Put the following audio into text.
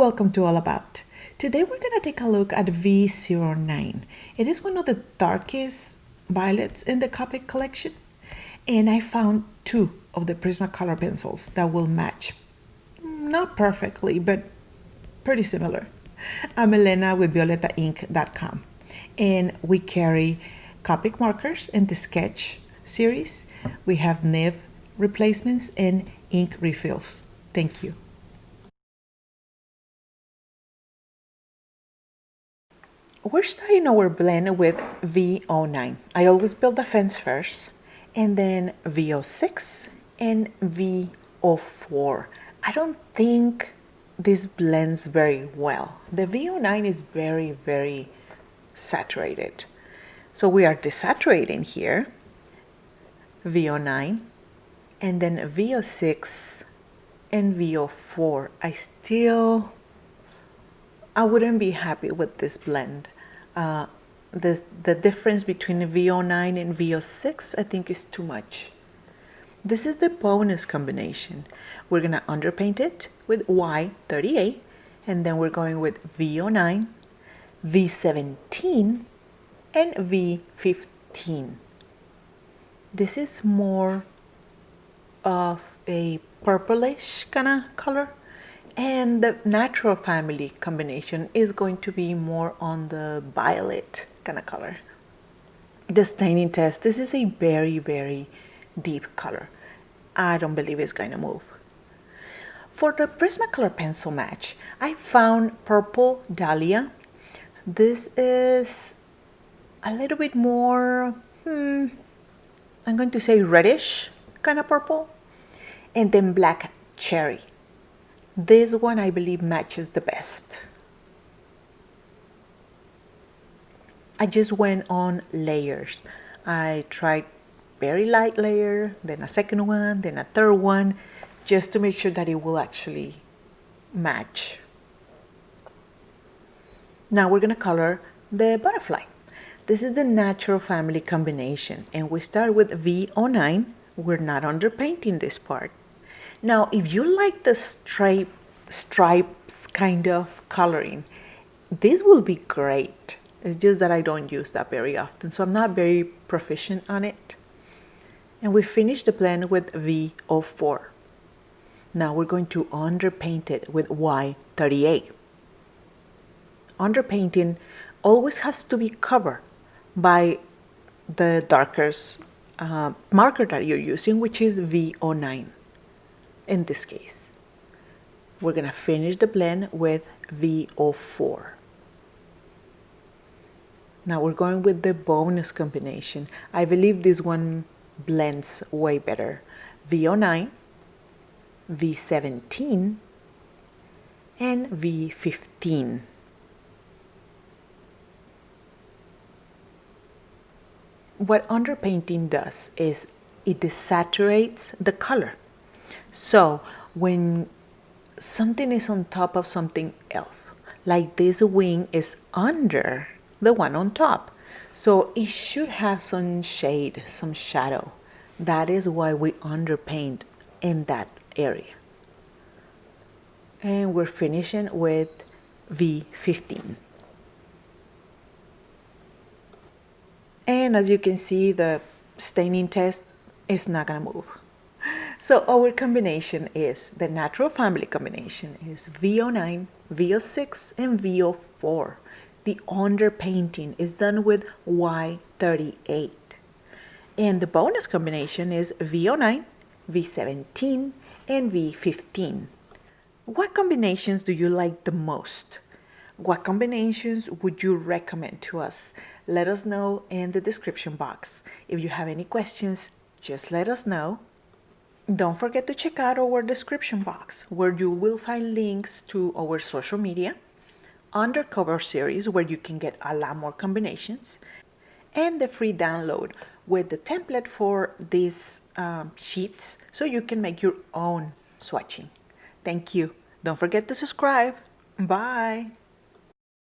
welcome to All About. Today we're going to take a look at V09. It is one of the darkest violets in the Copic collection, and I found two of the Prismacolor pencils that will match. Not perfectly, but pretty similar. I'm Elena with VioletInk.com, and we carry Copic Markers in the Sketch series. We have nib replacements and ink refills. Thank you. We're starting our blend with V09. I always build the fence first, and then V06 and V04. I don't think this blends very well. The V09 is very saturated. So we are desaturating here, V09, and then V06 and V04. I wouldn't be happy with this blend. The difference between V09 and V06 I think is too much. This is the bonus combination. We're gonna underpaint it with Y38, and then we're going with V09, V17, and V15. This is more of a purplish kind of color, and the natural family combination is going to be more on the violet kind of color. The staining test, this is a very deep color. I don't believe it's going to move. For the Prismacolor Pencil Match, I found Purple Dahlia. This is a little bit more, I'm going to say reddish kind of purple, and then Black Cherry. This one I believe matches the best. I just went on layers. I tried very light layer, then a second one, then a third one, just to make sure that it will actually match. Now we're gonna color the butterfly. This is the natural family combination, and we start with V09. We're not underpainting this part. Now, if you like the stripes kind of coloring, this will be great. It's just that I don't use that very often, so I'm not very proficient on it. And we finish the blend with V04. Now we're going to underpaint it with Y38. Underpainting always has to be covered by the darkest marker that you're using, which is V09. In this case, we're going to finish the blend with V04. Now we're going with the bonus combination. I believe this one blends way better. V09, V17, and V15. What underpainting does is it desaturates the color. So when something is on top of something else, like this wing is under the one on top, so it should have some shade, some shadow. That is why we underpaint in that area. And we're finishing with V15. And as you can see, the staining test is not gonna move. So our combination is, the natural family combination is V09, V06, and V04. The underpainting is done with Y38. And the bonus combination is V09, V17, and V15. What combinations do you like the most? What combinations would you recommend to us? Let us know in the description box. If you have any questions, just let us know. Don't forget to check out our description box, where you will find links to our social media, undercover series where you can get a lot more combinations, and the free download with the template for these sheets so you can make your own swatching. Thank you. Don't forget to subscribe. Bye.